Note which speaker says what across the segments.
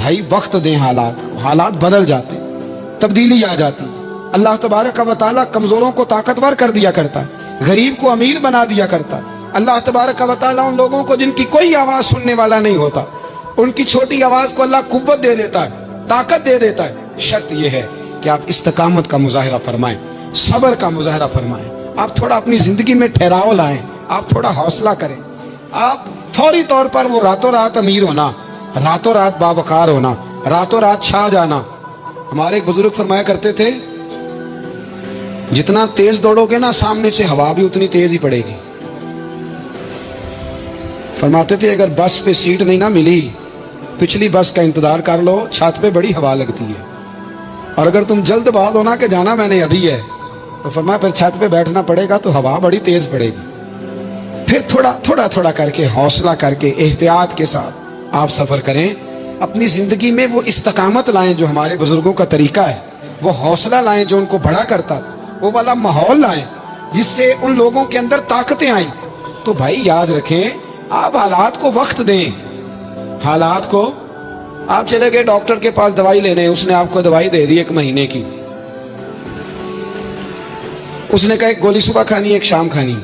Speaker 1: بھائی وقت دیں حالات بدل جاتے، تبدیلی آ جاتی۔ اللہ تبارک و تعالیٰ کمزوروں کو طاقتور کر دیا کرتا ہے، غریب کو امیر بنا دیا کرتا ہے۔ اللہ تبارک و تعالیٰ ان لوگوں کو جن کی کوئی آواز سننے والا نہیں ہوتا، ان کی چھوٹی آواز کو اللہ قوت دے دیتا ہے، طاقت دے دیتا ہے۔ شرط یہ ہے کہ آپ استقامت کا مظاہرہ فرمائیں، صبر کا مظاہرہ فرمائیں، آپ تھوڑا اپنی زندگی میں ٹھہراؤ لائیں، آپ تھوڑا حوصلہ کریں۔ آپ فوری طور پر وہ راتوں رات امیر ہونا، راتوں رات باوقار ہونا، راتوں رات چھا جانا۔ ہمارے ایک بزرگ فرمایا کرتے تھے، جتنا تیز دوڑو گے نا سامنے سے ہوا بھی اتنی تیز ہی پڑے گی۔ فرماتے تھے اگر بس پہ سیٹ نہیں نہ ملی، پچھلی بس کا انتظار کر لو، چھت پہ بڑی ہوا لگتی ہے۔ اور اگر تم جلد باز ہونا کہ جانا میں نے ابھی ہے، تو فرمایا پھر چھت پہ بیٹھنا پڑے گا تو ہوا بڑی تیز پڑے گی۔ پھر تھوڑا کر کے، حوصلہ کر کے، احتیاط کے ساتھ آپ سفر کریں، اپنی زندگی میں وہ استقامت لائیں جو ہمارے بزرگوں کا طریقہ ہے، وہ حوصلہ لائیں جو ان کو بڑا کرتا، وہ والا ماحول لائیں جس سے ان لوگوں کے اندر طاقتیں آئیں۔ تو بھائی یاد رکھیں، آپ حالات کو وقت دیں۔ حالات کو، آپ چلے گئے ڈاکٹر کے پاس دوائی لینے، اس نے آپ کو دوائی دے دی 1 مہینے کی، اس نے کہا ایک گولی صبح کھانی، ایک شام کھانی،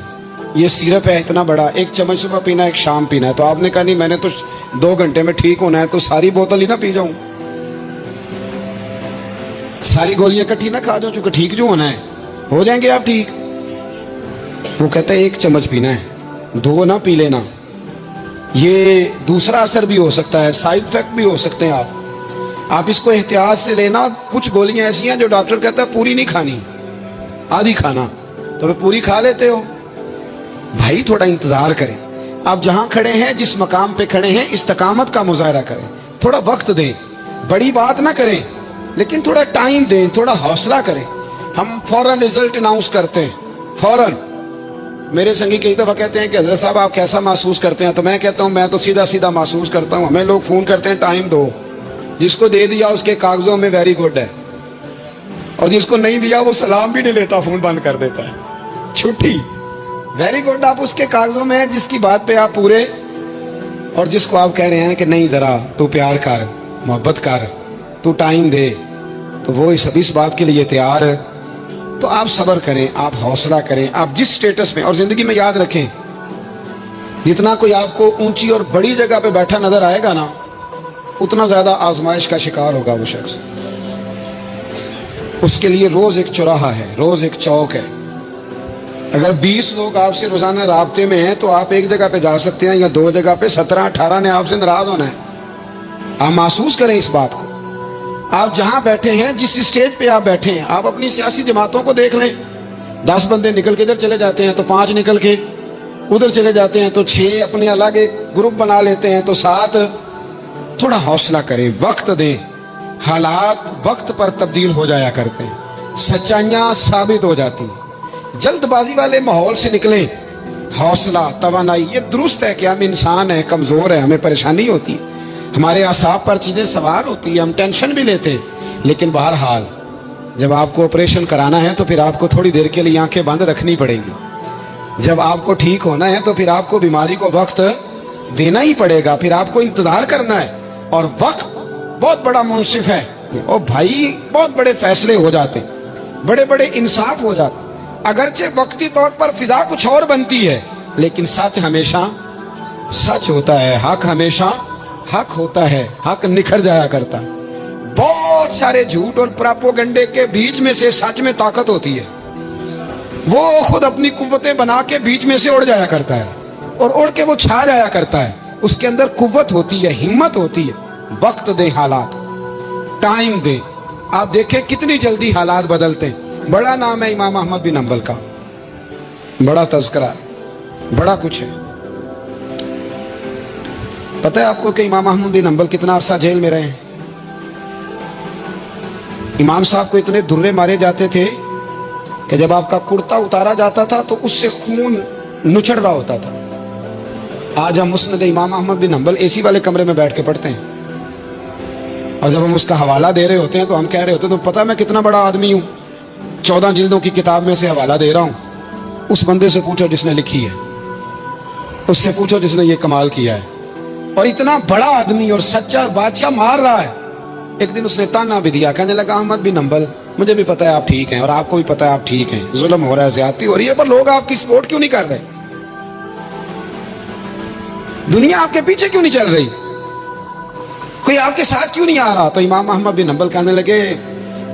Speaker 1: یہ سیرپ ہے اتنا بڑا، 1 چمچ صبح پینا، 1 شام پینا ہے۔ تو آپ نے کہا نہیں، میں نے تو 2 گھنٹے میں ٹھیک ہونا ہے، تو ساری بوتل ہی نہ پی جاؤں، ساری گولیاں اکٹھی نہ کھا جاؤں، چونکہ ٹھیک جو ہونا ہے ہو جائیں گے آپ ٹھیک۔ وہ کہتا ہے 1 چمچ پینا ہے، 2 نہ پی لینا، یہ دوسرا اثر بھی ہو سکتا ہے، سائیڈ افیکٹ بھی ہو سکتے ہیں، آپ اس کو احتیاط سے لینا۔ کچھ گولیاں ایسی ہیں جو ڈاکٹر کہتا ہے پوری نہیں کھانی، آدھی کھانا، تو پھر پوری کھا لیتے ہو۔ بھائی تھوڑا انتظار کریں، آپ جہاں کھڑے ہیں، جس مقام پہ کھڑے ہیں، استقامت کا مظاہرہ کریں، تھوڑا وقت دیں، بڑی بات نہ کریں لیکن تھوڑا ٹائم دیں، تھوڑا حوصلہ کریں۔ ہم فوراً رزلٹ اناؤنس کرتے ہیں، فوراً۔ میرے سنگی کئی دفعہ کہتے ہیں کہ حضرت صاحب آپ کیسا محسوس کرتے ہیں؟ تو میں کہتا ہوں میں تو سیدھا محسوس کرتا ہوں۔ ہمیں لوگ فون کرتے ہیں ٹائم دو، جس کو دے دیا اس کے کاغذوں میں ویری گڈ ہے، اور جس کو نہیں دیا وہ سلام بھی نہیں لیتا، فون بند کر دیتا ہے، چھٹی۔ ویری گڈ آپ اس کے کاغذوں میں ہیں جس کی بات پہ آپ پورے، اور جس کو آپ کہہ رہے ہیں کہ نہیں ذرا تو پیار کر، محبت کر، تو ٹائم دے، تو وہ اس بات کے لیے تیار ہے۔ تو آپ صبر کریں، آپ حوصلہ کریں، آپ جس سٹیٹس میں، اور زندگی میں یاد رکھیں، جتنا کوئی آپ کو اونچی اور بڑی جگہ پہ بیٹھا نظر آئے گا نا، اتنا زیادہ آزمائش کا شکار ہوگا وہ شخص۔ اس کے لیے روز ایک چوراہا ہے، روز ایک چوک ہے۔ اگر 20 لوگ آپ سے روزانہ رابطے میں ہیں تو آپ ایک جگہ پہ جا سکتے ہیں، یا 2 جگہ پہ 17-18 نے آپ سے ناراض ہونا ہے۔ آپ محسوس کریں اس بات کو۔ آپ جہاں بیٹھے ہیں، جس اسٹیج پہ آپ بیٹھے ہیں، آپ اپنی سیاسی جماعتوں کو دیکھ لیں، 10 بندے نکل کے ادھر چلے جاتے ہیں تو 5 نکل کے ادھر چلے جاتے ہیں، تو 6 اپنے الگ ایک گروپ بنا لیتے ہیں، تو 7۔ تھوڑا حوصلہ کریں، وقت دیں، حالات وقت پر تبدیل ہو جایا کرتے ہیں، سچائیاں ثابت ہو جاتی ہیں۔ جلد بازی والے ماحول سے نکلیں، حوصلہ، توانائی، یہ درست ہے کہ ہم انسان ہیں، کمزور ہیں، ہمیں پریشانی ہوتی ہے، ہمارے اعصاب پر چیزیں سوار ہوتی ہیں، ہم ٹینشن بھی لیتے ہیں، لیکن بہرحال جب آپ کو آپریشن کرانا ہے تو پھر آپ کو تھوڑی دیر کے لیے آنکھیں بند رکھنی پڑیں گی۔ جب آپ کو ٹھیک ہونا ہے تو پھر آپ کو بیماری کو وقت دینا ہی پڑے گا، پھر آپ کو انتظار کرنا ہے، اور وقت بہت بڑا منصف ہے، اور بھائی بہت بڑے فیصلے ہو جاتے ہیں، بڑے بڑے انصاف ہو جاتے ہیں۔ اگرچہ وقتی طور پر فضا کچھ اور بنتی ہے، لیکن سچ ہمیشہ سچ ہوتا ہے، حق ہمیشہ حق ہوتا ہے، حق نکھر جایا کرتا ہے۔ بہت سارے جھوٹ اور پراپوگنڈے کے بیچ میں سے سچ میں طاقت ہوتی ہے، وہ خود اپنی قوتیں بنا کے بیچ میں سے اڑ جایا کرتا ہے، اور اڑ کے وہ چھا جایا کرتا ہے، اس کے اندر قوت ہوتی ہے، ہمت ہوتی ہے۔ وقت دیں، حالات ٹائم دیں، آپ دیکھیں کتنی جلدی حالات بدلتے ہیں۔ بڑا نام ہے امام احمد بن حنبل کا، بڑا تذکرہ، بڑا کچھ ہے۔ پتہ ہے آپ کو کہ امام احمد بن حنبل کتنا عرصہ جیل میں رہے ہیں؟ امام صاحب کو اتنے درے مارے جاتے تھے کہ جب آپ کا کرتا اتارا جاتا تھا تو اس سے خون نچڑ رہا ہوتا تھا۔ آج ہم مسند امام احمد بن حنبل اے سی والے کمرے میں بیٹھ کے پڑھتے ہیں، اور جب ہم اس کا حوالہ دے رہے ہوتے ہیں تو ہم کہہ رہے ہوتے ہیں تو پتہ میں کتنا بڑا آدمی ہوں، 14 جلدوں کی کتاب میں سے حوالہ دے رہا ہوں۔ اس بندے سے پوچھو جس نے لکھی ہے، اس سے پوچھو جس نے یہ کمال کیا ہے، اور اتنا بڑا آدمی اور سچا بادشاہ مار رہا ہے. ایک دن اس نے تانا بھی دیا, کہنے لگا احمد بن حنبل مجھے بھی پتا ہے آپ ٹھیک ہیں اور آپ کو بھی پتا ہے آپ ٹھیک ہیں, ظلم ہو رہا ہے, زیادتی ہو رہی ہے, پر لوگ آپ کی سپورٹ کیوں نہیں کر رہے؟ دنیا آپ کے پیچھے کیوں نہیں چل رہی؟ کوئی آپ کے ساتھ کیوں نہیں آ رہا؟ تو امام احمد بن حنبل کہنے لگے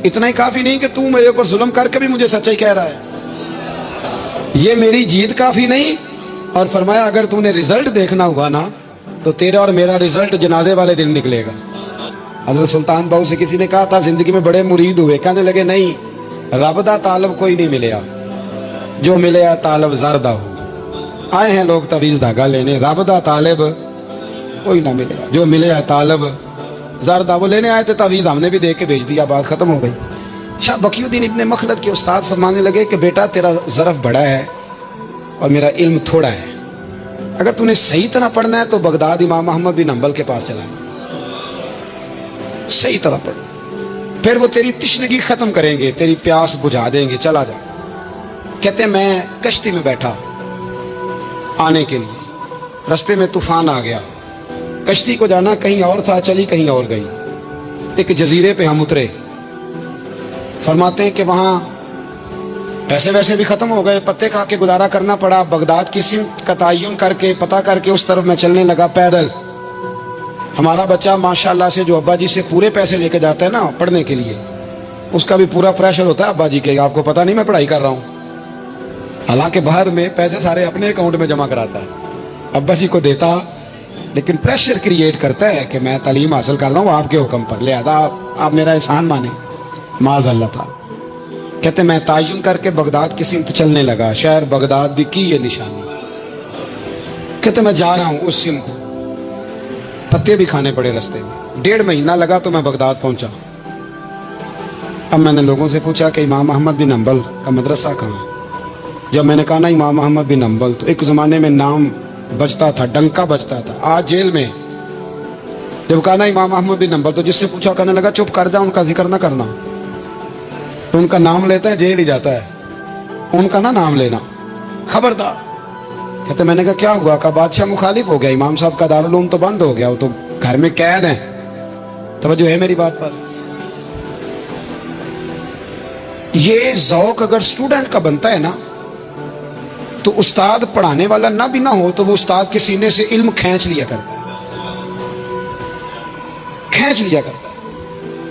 Speaker 1: اتنا ہی کافی نہیں کہ تو میرے اوپر ظلم کر کے بھی مجھے سچائی کہہ رہا ہے, یہ میری جیت کافی نہیں؟ اور فرمایا اگر تو نے رزلٹ دیکھنا ہوا نا تو تیرا اور میرا رزلٹ جنازے والے دن نکلے گا. حضرت سلطان بہو سے کسی نے کہا تھا زندگی میں بڑے مرید ہوئے, کہنے لگے نہیں, رب دا طالب کوئی نہیں ملیا, جو ملیا طالب زردہ ہو. آئے ہیں لوگ تعویذ دھاگا لینے, رب دا طالب کوئی نہ ملیا, جو ملیا طالب زردہ. وہ لینے آئے تھے تعویذ, ہم نے بھی دیکھ کے بھیج دیا, بات ختم ہو گئی. شاہ بقی الدین ابن مخلد کے استاد فرمانے لگے کہ بیٹا تیرا ظرف بڑا ہے اور میرا علم تھوڑا ہے, اگر تو نے صحیح طرح پڑھنا ہے تو بغداد امام احمد بن حنبل کے پاس چلا ہے, صحیح طرح پڑھ, پھر وہ تیری تشنگی ختم کریں گے, تیری پیاس بجھا دیں گے, چلا جا. کہتے ہیں میں کشتی میں بیٹھا آنے کے لیے, رستے میں طوفان آ گیا, کشتی کو جانا کہیں اور تھا, چلی کہیں اور گئی. ایک جزیرے پہ ہم اترے. فرماتے ہیں کہ وہاں پیسے ویسے بھی ختم ہو گئے, پتے کھا کے گزارا کرنا پڑا. بغداد کی سمت کا تعین کر کے پتہ کر کے اس طرف میں چلنے لگا پیدل. ہمارا بچہ ماشاءاللہ سے جو ابا جی سے پورے پیسے لے کے جاتا ہے نا پڑھنے کے لیے, اس کا بھی پورا پریشر ہوتا ہے ابا جی کے, آپ کو پتہ نہیں میں پڑھائی کر رہا ہوں, حالانکہ بعد میں پیسے سارے اپنے اکاؤنٹ میں جمع کراتا ہے, ابا جی کو دیتا, لیکن پریشر کریٹ کرتا ہے کہ میں تعلیم حاصل کر رہا ہوں آپ کے حکم پر, لہذا آپ میرا احسان مانیں, معاذ اللہ تھا. کہتے میں تعین کر کے بغداد کی سمت چلنے لگا, شہر بغداد دی کی یہ نشانی. کہتے میں جا رہا ہوں اس سمت, پتے بھی کھانے پڑے رستے میں, 1.5 مہینہ لگا تو میں بغداد پہنچا. اب میں نے لوگوں سے پوچھا کہ امام احمد بن حنبل کا مدرسہ کہاں؟ جب میں نے کہا نا امام احمد بن حنبل, تو ایک زمانے میں نام بجتا تھا, ڈنکا بجتا تھا, آج جیل میں. جب کہا نا امام احمد بن حنبل تو جس سے پوچھا کہنے لگا چپ کر جا, ان کا ذکر نہ کرنا, تو ان کا نام لیتا ہے جیل ہی جاتا ہے, ان کا نہ نام لینا, خبردار. کہتے میں نے کہا کیا ہوا؟ کہا بادشاہ مخالف ہو گیا, امام صاحب کا دارالعلوم تو بند ہو گیا, وہ تو گھر میں قید ہیں. توجہ ہے میری بات پر؟ یہ ذوق اگر اسٹوڈنٹ کا بنتا ہے نا تو استاد پڑھانے والا نہ بھی نہ ہو تو وہ استاد کے سینے سے علم کھینچ لیا کرتا ہے, کھینچ لیا کرتا ہے.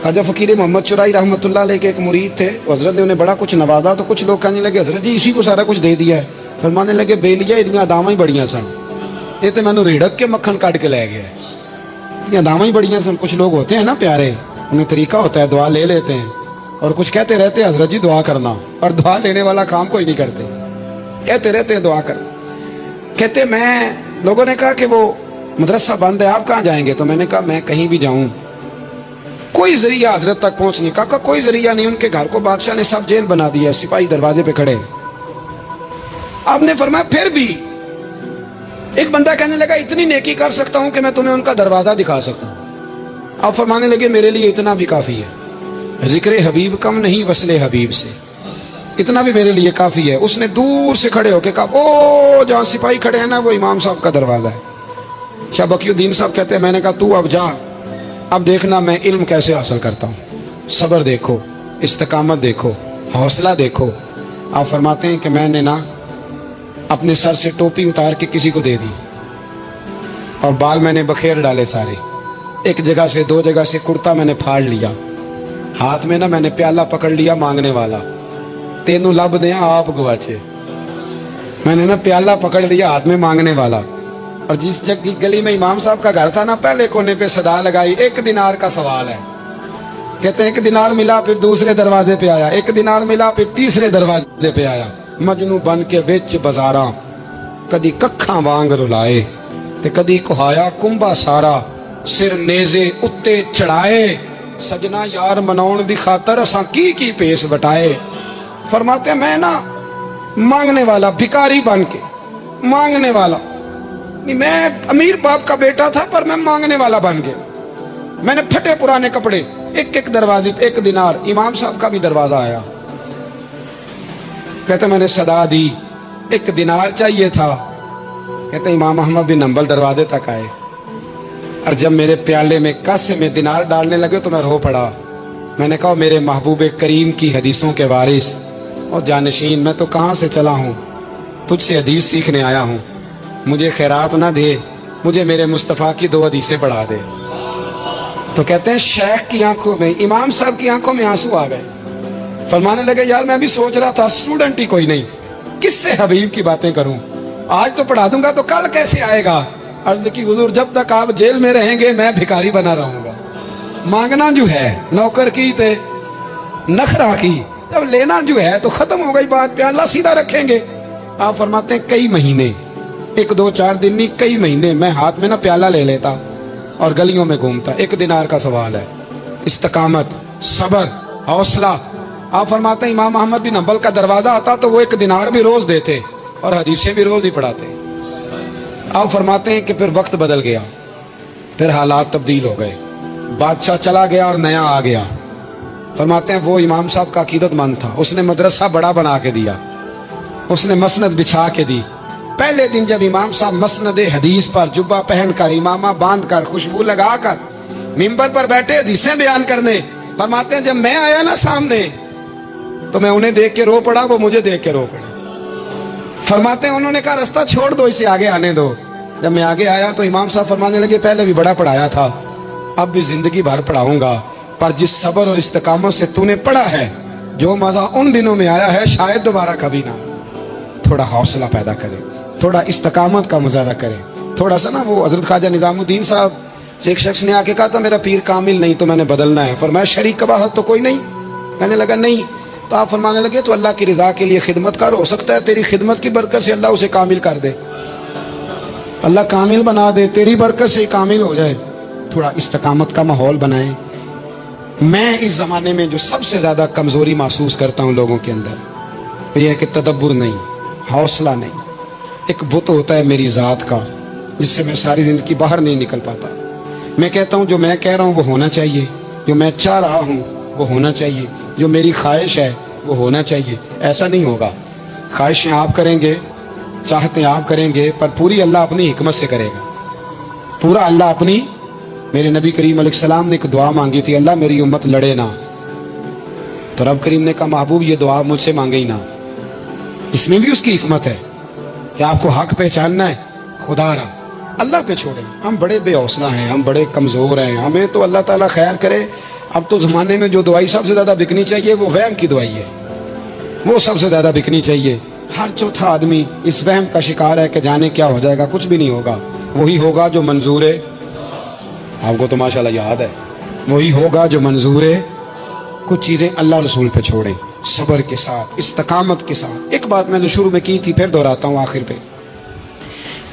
Speaker 1: خواجہ فقیر محمد چرائی رحمۃ اللہ علیہ کے ایک مرید تھے, حضرت نے انہیں بڑا کچھ نوازا, تو کچھ لوگ کہنے لگے حضرت جی اسی کو سارا کچھ دے دیا ہے. فرمانے لگے بے لیا ادیاں داواں ہی بڑیاں سن, یہ تو میں نے ریڑک کے مکھن کاٹ کے لے گیا, ادیاں داواں ہی بڑیاں سن. کچھ لوگ ہوتے ہیں نا پیارے, انہیں طریقہ ہوتا ہے دعا لے لیتے ہیں, اور کچھ کہتے رہتے ہیں حضرت جی دعا کرنا, اور دعا لینے والا کام کوئی نہیں کرتے, کہتے رہتے ہیں دعا کرنا. کہتے میں, لوگوں نے کہا کہ وہ مدرسہ بند ہے, آپ کہاں جائیں گے؟ تو میں نے کہا میں کہیں بھی جاؤں کوئی ذریعہ حضرت تک پہنچنے کا. کوئی ذریعہ نہیں, ان کے گھر کو بادشاہ نے سب جیل بنا دیا, سپاہی دروازے پہ کھڑے. آپ نے فرمایا پھر بھی ایک بندہ کہنے لگا اتنی نیکی کر سکتا ہوں کہ میں تمہیں ان کا دروازہ دکھا سکتا ہوں. آپ فرمانے لگے میرے لیے اتنا بھی کافی ہے, ذکر حبیب کم نہیں وصل حبیب سے, اتنا بھی میرے لیے کافی ہے. اس نے دور سے کھڑے ہو کے کہا او جہاں سپاہی کھڑے ہیں نا وہ امام صاحب کا دروازہ ہے. شاہ بقی الدین صاحب کہتے ہیں میں نے کہا تو اب جا, اب دیکھنا میں علم کیسے حاصل کرتا ہوں, صبر دیکھو, استقامت دیکھو, حوصلہ دیکھو. آپ فرماتے ہیں کہ میں نے نا اپنے سر سے ٹوپی اتار کے کسی کو دے دی, اور بال میں نے بکھیر ڈالے سارے, ایک جگہ سے 2 جگہ سے کرتا میں نے پھاڑ لیا, ہاتھ میں نا میں نے پیالہ پکڑ لیا مانگنے والا, تینوں لب دیا آپ گواچے. میں نے نا پیالہ پکڑ لیا ہاتھ میں مانگنے والا, اور جس گلی میں امام صاحب کا گھر تھا نا پہلے کونے پہ صدا لگائی 1 دینار کا سوال ہے. کہتے ہیں 1 دینار ملا, پھر دوسرے دروازے پہ آیا, 1 دینار ملا, پھر تیسرے دروازے پہ آیا. مجنو بن کے وچ بازاراں کدی ککھاں وانگ رلائے تے کدی کہایا کنبا سارا, سر نیزے اتے چڑھائے, سجنا یار مناؤن دی خاطر اساں کی پیس بٹائے. فرماتے ہیں میں نا مانگنے والا, بھکاری بن کے مانگنے والا, میں امیر باپ کا بیٹا تھا پر میں مانگنے والا بن گیا. میں نے پھٹے پرانے کپڑے, ایک دروازے پہ 1 دینار. امام صاحب کا بھی دروازہ آیا, کہتے میں نے صدا دی 1 دینار چاہیے تھا. کہتے امام احمد بن حنبل دروازے تک آئے, اور جب میرے پیالے میں کاسے میں دینار ڈالنے لگے تو میں رو پڑا. میں نے کہا میرے محبوب کریم کی حدیثوں کے وارث اور جانشین، میں تو کہاں سے چلا ہوں، تجھ سے حدیث سیکھنے آیا ہوں، مجھے خیرات نہ دے، مجھے میرے مصطفیٰ کی 2 حدیثیں پڑھا دے. تو کہتے ہیں شیخ کی آنکھوں میں، امام صاحب کی آنکھوں میں آنسو آ گئے. فرمانے لگے یار میں بھی سوچ رہا تھا اسٹوڈنٹ ہی کوئی نہیں، کس سے حبیب کی باتیں کروں، آج تو پڑھا دوں گا تو کل کیسے آئے گا. عرض کی حضور جب تک آپ جیل میں رہیں گے میں بھکاری بنا رہوں گا. مانگنا جو ہے نوکر کی تے نخرا کی، جب لینا جو ہے تو ختم ہو گئی بات، پیالہ سیدھا رکھیں گے. آپ فرماتے ہیں کئی مہینے، 1 2 4 دن نہیں، کئی مہینے میں ہاتھ میں نہ پیالہ لے لیتا اور گلیوں میں گھومتا. 1 دینار کا سوال ہے. استقامت، صبر، حوصلہ. آپ فرماتے ہیں امام احمد بن حنبل کا دروازہ آتا تو وہ 1 دینار بھی روز دیتے اور حدیثیں بھی روز ہی پڑھاتے. آپ فرماتے ہیں کہ پھر وقت بدل گیا، پھر حالات تبدیل ہو گئے، بادشاہ چلا گیا اور نیا آ گیا. فرماتے ہیں وہ امام صاحب کا عقیدت مند تھا، اس نے مدرسہ بڑا بنا کے دیا، اس نے مسند بچھا کے دی. پہلے دن جب امام صاحب مسند حدیث پر جبہ پہن کر، امامہ باندھ کر، خوشبو لگا کر ممبر پر بیٹھے حدیثیں بیان کرنے، فرماتے ہیں جب میں آیا نا سامنے تو میں انہیں دیکھ کے رو پڑا، وہ مجھے دیکھ کے رو پڑے. فرماتے ہیں انہوں نے کہا رستہ چھوڑ دو، اسے آگے آنے دو. جب میں آگے آیا تو امام صاحب فرمانے لگے پہلے بھی بڑا پڑھایا تھا، اب بھی زندگی بھر پڑھاؤں گا، پر جس صبر اور استقامت سے تو نے پڑھا ہے، جو مزہ ان دنوں میں آیا ہے شاید دوبارہ کبھی نہ. تھوڑا حوصلہ پیدا کرے، تھوڑا استقامت کا مظاہرہ کرے، تھوڑا سا نا. وہ حضرت خواجہ نظام الدین صاحب سے ایک شخص نے آ کے کہا تھا میرا پیر کامل نہیں تو میں نے بدلنا ہے. فرمایا شریک کباہت تو کوئی نہیں؟ کہنے لگا نہیں. تو آپ فرمانے لگے تو اللہ کی رضا کے لیے خدمت کر، ہو سکتا ہے تیری خدمت کی برکت سے اللہ اسے کامل کر دے، اللہ کامل بنا دے، تیری برکت سے کامل ہو جائے. تھوڑا استقامت کا ماحول بنائیں. میں اس زمانے میں جو سب سے زیادہ کمزوری محسوس کرتا ہوں لوگوں کے اندر، یہ ہے کہ تدبر نہیں، حوصلہ نہیں. ایک بت ہوتا ہے میری ذات کا جس سے میں ساری زندگی باہر نہیں نکل پاتا. میں کہتا ہوں جو میں کہہ رہا ہوں وہ ہونا چاہیے، جو میں چاہ رہا ہوں وہ ہونا چاہیے، جو میری خواہش ہے وہ ہونا چاہیے. ایسا نہیں ہوگا. خواہشیں آپ کریں گے، چاہتے آپ کریں گے، پر پوری اللہ اپنی حکمت سے کرے گا. پورا اللہ اپنی. میرے نبی کریم علیہ السلام نے ایک دعا مانگی تھی، اللہ میری امت لڑے نہ. تو رب کریم نے کہا محبوب یہ دعا مجھ سے مانگے ہی نہ. اس میں بھی اس کی حکمت ہے کہ آپ کو حق پہچاننا ہے. خدا را اللہ پہ چھوڑیں. ہم بڑے بے حوصلہ ہیں، ہم بڑے کمزور ہیں، ہمیں تو اللہ تعالیٰ خیر کرے. اب تو زمانے میں جو دعائی سب سے زیادہ بکنی چاہیے وہ وہم کی دعائی ہے، وہ سب سے زیادہ بکنی چاہیے. ہر چوتھا آدمی اس وہم کا شکار ہے کہ جانے کیا ہو جائے گا. کچھ بھی نہیں ہوگا. وہی ہوگا جو منظور ہے. آپ کو تو ماشاءاللہ یاد ہے. وہی ہوگا جو منظور ہے. کچھ چیزیں اللہ رسول پہ چھوڑیں، صبر کے ساتھ، استقامت کے ساتھ. ایک بات میں نے شروع میں کی تھی، پھر دہراتا ہوں آخر پہ.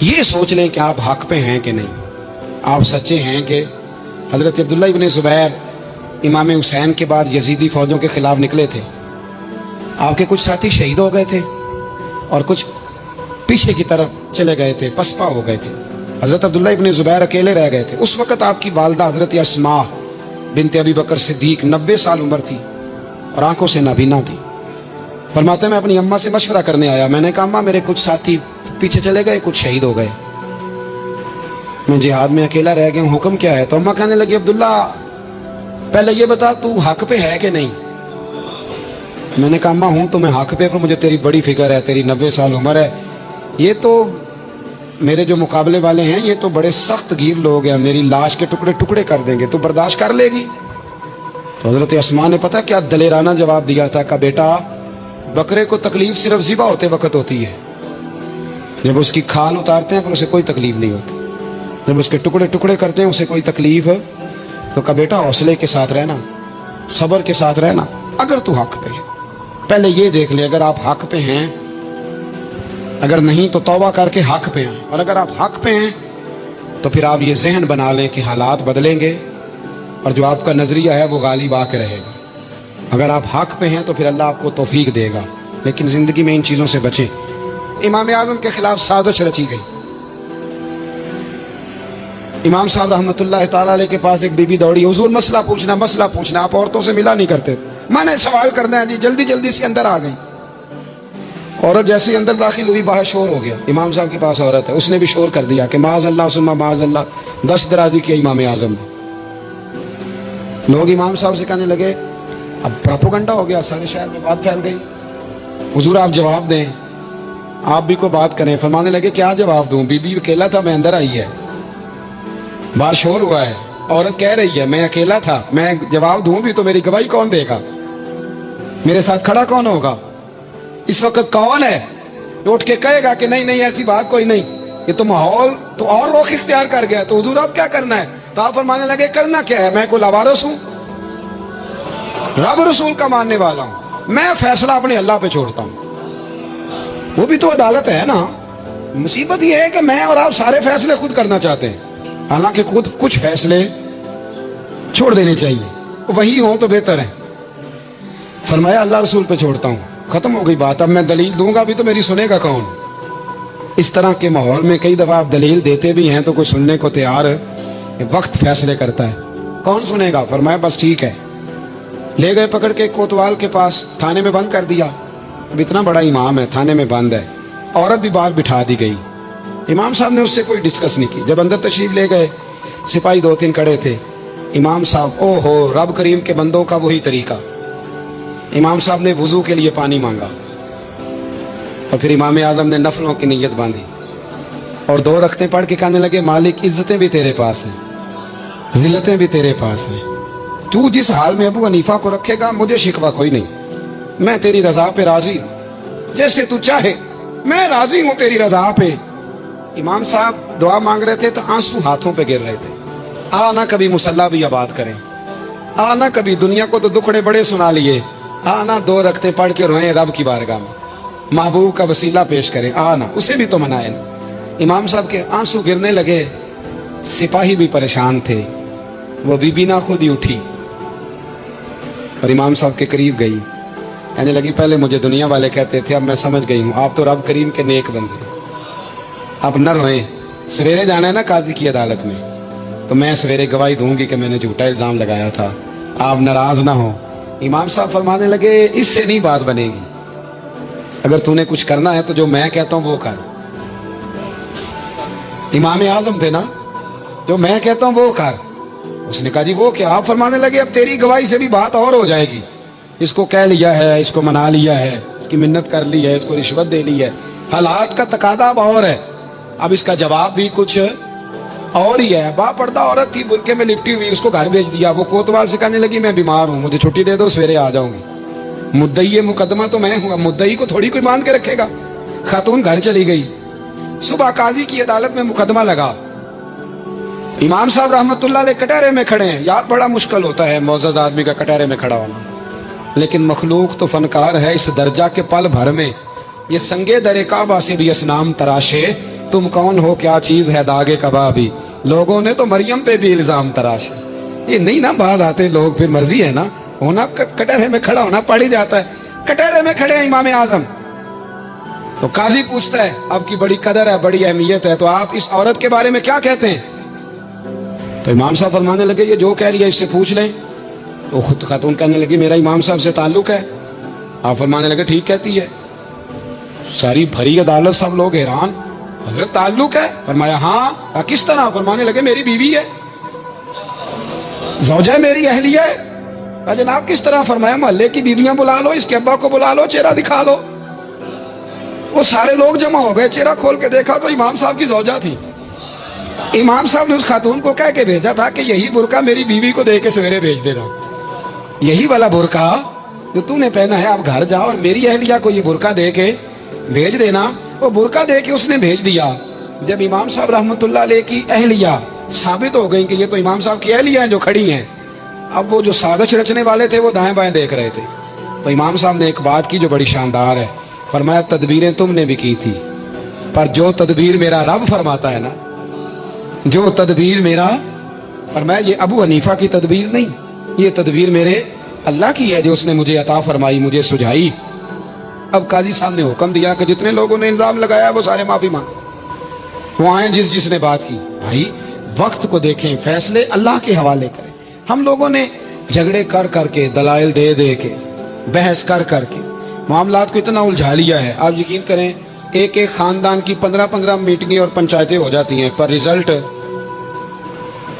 Speaker 1: یہ سوچ لیں کہ آپ حق پہ ہیں کہ نہیں، آپ سچے ہیں کہ. حضرت عبداللہ ابن زبیر امام حسین کے بعد یزیدی فوجوں کے خلاف نکلے تھے. آپ کے کچھ ساتھی شہید ہو گئے تھے اور کچھ پیچھے کی طرف چلے گئے تھے، پسپا ہو گئے تھے. حضرت عبداللہ ابن زبیر اکیلے رہ گئے تھے. اس وقت آپ کی والدہ حضرت اسماء بنت ابی بکر صدیق 90 سال عمر تھی اور آنکھوں سے نابینا تھی. فرماتے ہیں میں اپنی اماں سے مشورہ کرنے آیا. میں نے کہا اماں میرے کچھ ساتھی پیچھے چلے گئے، کچھ شہید ہو گئے، میں جہاد میں اکیلا رہ گیا ہوں، حکم کیا ہے؟ تو اماں کہنے لگی عبداللہ پہلے یہ بتا تو حق پہ ہے کہ نہیں. میں نے کہا اماں ہوں تو میں حق پہ، پر مجھے تیری بڑی فکر ہے، تیری 90 سال عمر ہے، یہ تو میرے جو مقابلے والے ہیں یہ تو بڑے سخت گیر لوگ ہیں، میری لاش کے ٹکڑے ٹکڑے کر دیں گے، تو برداشت کر لے گی؟ تو حضرت اسماء نے پتہ کیا دلیرانہ جواب دیا تھا کہ بیٹا بکرے کو تکلیف صرف ذبح ہوتے وقت ہوتی ہے، جب اس کی کھال اتارتے ہیں پھر اسے کوئی تکلیف نہیں ہوتی، جب اس کے ٹکڑے ٹکڑے کرتے ہیں اسے کوئی تکلیف. تو کہا بیٹا حوصلے کے ساتھ رہنا، صبر کے ساتھ رہنا. اگر تو حق پہ ہے پہلے یہ دیکھ لے، اگر آپ حق پہ ہیں، اگر نہیں تو توبہ کر کے حق پہ ہیں، اور اگر آپ حق پہ ہیں تو پھر آپ یہ ذہن بنا لیں کہ حالات بدلیں گے اور جو آپ کا نظریہ ہے وہ غالب آ کے رہے گا. اگر آپ حق پہ ہیں تو پھر اللہ آپ کو توفیق دے گا. لیکن زندگی میں ان چیزوں سے بچیں. امام اعظم کے خلاف سازش رچی گئی. امام صاحب رحمۃ اللہ تعالیٰ علیہ کے پاس ایک بی بی دوڑی، حضور مسئلہ پوچھنا. آپ عورتوں سے ملا نہیں کرتے تھے. میں نے سوال کرنا ہے جی، جلدی جلدی سے اندر آ گئی. عورت جیسے ہی اندر داخل ہوئی باہر شور ہو گیا، امام صاحب کے پاس عورت ہے، اس نے بھی شور کر دیا کہ معاذ اللہ ثم معاذ اللہ، 10 درازی کیا امام اعظم نے۔ لوگ امام صاحب سے کہنے لگے، اب پراپوگنڈا ہو گیا، سارے شہر میں بات پھیل گئی، حضور آپ جواب دیں، آپ بھی کوئی بات کریں۔ فرمانے لگے کیا جواب دوں، بی بی اکیلا تھا، میں اندر آئی ہے، باہر شور ہوا ہے، عورت کہہ رہی ہے میں اکیلا تھا، میں جواب دوں بھی تو میری گواہی کون دے گا، میرے ساتھ کھڑا کون ہوگا، اس وقت کون ہے جو اٹھ کے کہے گا کہ نہیں نہیں ایسی بات کوئی نہیں، یہ تو ماحول تو اور رخ اختیار کر گیا، تو حضور اب کیا کرنا ہے؟ تو آپ فرمانے لگے کرنا کیا ہے، میں کوئی لاوارث ہوں، رب رسول کا ماننے والا ہوں، میں فیصلہ اپنے اللہ پہ چھوڑتا ہوں، وہ بھی تو عدالت ہے نا۔ مصیبت یہ ہے کہ میں اور آپ سارے فیصلے خود کرنا چاہتے ہیں، حالانکہ خود کچھ فیصلے چھوڑ دینے چاہیے، وہی ہوں تو بہتر ہے۔ فرمایا اللہ رسول پہ چھوڑتا ہوں، ختم ہو گئی بات، اب میں دلیل دوں گا بھی تو میری سنے گا کون؟ اس طرح کے ماحول میں کئی دفعہ آپ دلیل دیتے بھی ہیں تو کوئی سننے کو تیار ہے، وقت فیصلے کرتا ہے، کون سنے گا؟ فرمایا بس ٹھیک ہے، لے گئے پکڑ کے کوتوال کے پاس، تھانے میں بند کر دیا۔ اب اتنا بڑا امام ہے، تھانے میں بند ہے، عورت بھی باہر بٹھا دی گئی، امام صاحب نے اس سے کوئی ڈسکس نہیں کی۔ جب اندر تشریف لے گئے، سپاہی 2-3 کڑے تھے، امام صاحب او ہو، رب کریم کے بندوں کا وہی طریقہ، امام صاحب نے وضو کے لیے پانی مانگا اور پھر امام اعظم نے نفلوں کی نیت باندھی اور 2 رکعتیں پڑھ کے کہنے لگے مالک عزتیں بھی تیرے پاس ہیں، ذلتیں بھی تیرے پاس ہیں، تو جس حال میں ابو حنیفہ کو رکھے گا مجھے شکوہ کوئی نہیں، میں تیری رضا پہ راضی ہوں، جیسے تو چاہے میں راضی ہوں تیری رضا پہ۔ امام صاحب دعا مانگ رہے تھے تو آنسو ہاتھوں پہ گر رہے تھے، آنا کبھی مصلی بھی آباد کریں، آنا کبھی، دنیا کو تو دکھڑے بڑے سنا لیے، آنا 2 رکعتیں پڑھ کے روئیں رب کی بارگاہ میں، محبوب کا وسیلہ پیش کریں، آنا اسے بھی تو منائیں۔ امام صاحب کے آنسو گرنے لگے، سپاہی بھی پریشان تھے، وہ بی بی نہ خود ہی اٹھی اور امام صاحب کے قریب گئی، کہنے لگی پہلے مجھے دنیا والے کہتے تھے، اب میں سمجھ گئی ہوں آپ تو رب کریم کے نیک بندے، اب نہ روئیں، سویرے جانا ہے نا قاضی کی عدالت میں، تو میں سویرے گواہی دوں گی کہ میں نے جھوٹا الزام لگایا تھا، آپ ناراض نہ ہو۔ امام صاحب فرمانے لگے اس سے نہیں بات بنے گی، اگر تو نے کچھ کرنا ہے تو جو میں کہتا ہوں وہ کر، امام اعظم تھے نا، جو میں کہتا ہوں وہ کر۔ اس نے کہا جی وہ کیا؟ آپ فرمانے لگے اب تیری گواہی سے بھی بات اور ہو جائے گی، اس کو کہہ لیا ہے، اس کو منا لیا ہے، اس کی منت کر لی ہے، اس کو رشوت دے لی ہے، حالات کا تقاضا اب اور ہے، اب اس کا جواب بھی کچھ اور ہی ہے۔ با پردہ عورت تھی، برقعے میں لپٹی ہوئی، اس کو گھر بھیج دیا، وہ کوتوال سے کہنے لگی میں بیمار ہوں، مجھے چھٹی دے دو، سویرے آ جاؤں گی، مدعی مقدمہ تو میں ہوں، مدعی کو تھوڑی کوئی مان کے رکھے گا۔ خاتون گھر چلی گئی، صبح قاضی کی عدالت میں مقدمہ لگا، امام صاحب رحمت اللہ علیہ کٹہرے میں کھڑے ہیں، یار بڑا مشکل ہوتا ہے معزز آدمی کا کٹہرے میں کھڑا ہونا، لیکن مخلوق تو فنکار ہے اس درجہ کے پل بھر میں، یہ سنگے در کعبہ سے بھی اسنام تراشے، تم کون ہو کیا چیز ہے داغے کبابی، لوگوں نے تو مریم پہ بھی الزام تراشے۔ یہ نہیں نا بعد آتے لوگ، پھر مرضی ہے نا، ہونا کٹہرے میں کھڑا ہونا پڑ ہی جاتا ہے، کٹہرے میں کھڑے ہیں امام اعظم۔ تو قاضی پوچھتا ہے آپ کی بڑی قدر ہے، بڑی اہمیت ہے، تو آپ اس عورت کے بارے میں کیا کہتے ہیں؟ تو امام صاحب فرمانے لگے یہ جو کہہ رہی ہے اس سے پوچھ لیں۔ تو خود خاتون کہنے لگی میرا امام صاحب سے تعلق ہے۔ آپ فرمانے لگے ٹھیک کہتی ہے۔ ساری بھری عدالت سب لوگ حیران، حضرت تعلق ہے؟ فرمایا ہاں۔ کس طرح؟ فرمانے لگے میری بیوی ہے، زوجہ میری اہلیہ ہے۔ جناب کس طرح؟ فرمایا محلے کی بیویاں بلا لو، اس کے ابا کو بلا لو، چہرہ دکھا لو۔ وہ سارے لوگ جمع ہو گئے، چہرہ کھول کے دیکھا تو امام صاحب کی زوجہ تھی۔ امام صاحب نے اس خاتون کو کہہ کے بھیجا تھا کہ یہی برقع میری بیوی کو دے کے سویرے بھیج دینا، یہی والا برقع جو تو نے پہنا ہے، آپ گھر جاؤ اور میری اہلیہ کو یہ برقع دے کے بھیج دینا۔ وہ برقع دے کے اس نے بھیج دیا۔ جب امام صاحب رحمت اللہ علیہ کی اہلیہ ثابت ہو گئی کہ یہ تو امام صاحب کی اہلیہ ہیں جو کھڑی ہیں، اب وہ جو سازش رچنے والے تھے وہ دائیں بائیں دیکھ رہے تھے۔ تو امام صاحب نے ایک بات کی جو بڑی شاندار ہے، فرمایا تدبیریں تم نے بھی کی تھی، پر جو تدبیر میرا رب فرماتا ہے نا، جو تدبیر میرا، فرمایا یہ ابو حنیفہ کی تدبیر نہیں، یہ تدبیر میرے اللہ کی ہے جو اس نے مجھے عطا فرمائی، مجھے سجھائی۔ اب قاضی صاحب نے حکم دیا کہ جتنے لوگوں نے الزام لگایا وہ سارے معافی مانگیں، وہ آئیں جس نے بات کی۔ بھائی وقت کو دیکھیں، فیصلے اللہ کے حوالے کریں۔ ہم لوگوں نے جھگڑے کر کر کے، دلائل دے دے کے، بحث کر کر کے، معاملات کو اتنا الجھا لیا ہے. آپ یقین کریں ایک ایک خاندان کی 15 میٹنگیں اور پنچایتیں ہو جاتی ہیں پر رزلٹ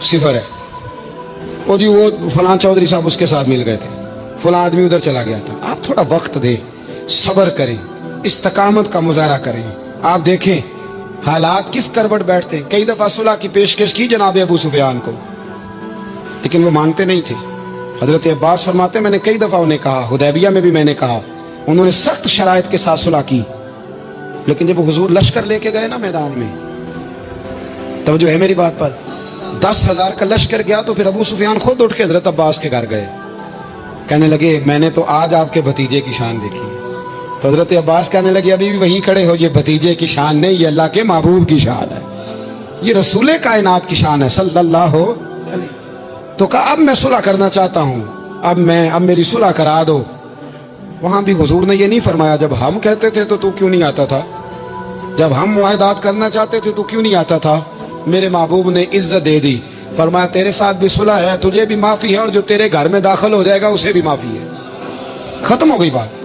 Speaker 1: صفر ہے. وہ جی وہ فلاں چودھری صاحب اس کے ساتھ مل گئے تھے, فلاں آدمی ادھر چلا گیا تھا. آپ تھوڑا وقت دیں, صبر کریں, استقامت کا مظاہرہ کریں. آپ دیکھیں حالات کس کروٹ بیٹھتے ہیں. کئی دفعہ صلح کی پیشکش کی جناب ابو سفیان کو, لیکن وہ مانتے نہیں تھے. حضرت عباس فرماتے ہیں میں نے کئی دفعہ انہیں کہا, حدیبیہ میں بھی میں نے کہا, انہوں نے سخت شرائط کے ساتھ صلح کی, لیکن جب حضور لشکر لے کے گئے نا میدان میں, توجہ ہے میری بات پر, 10,000 کا لشکر گیا تو پھر ابو سفیان خود اٹھ کے حضرت عباس کے گھر گئے. کہنے لگے میں نے تو آج آپ کے بھتیجے کی شان دیکھی. تو حضرت عباس کہنے لگے ابھی بھی وہیں کھڑے ہو, یہ بھتیجے کی شان نہیں, یہ اللہ کے محبوب کی شان ہے, یہ رسول کائنات کی شان ہے صلی اللہ علیہ. تو کہا اب میں صلح کرنا چاہتا ہوں, اب میری صلح کرا دو. وہاں بھی حضور نے یہ نہیں فرمایا جب ہم کہتے تھے تو کیوں نہیں آتا تھا, جب ہم معاہدات کرنا چاہتے تھے تو کیوں نہیں آتا تھا. میرے محبوب نے عزت دے دی, فرمایا تیرے ساتھ بھی صلح ہے, تجھے بھی معافی ہے, اور جو تیرے گھر میں داخل ہو جائے گا اسے بھی معافی ہے. ختم ہو گئی بات.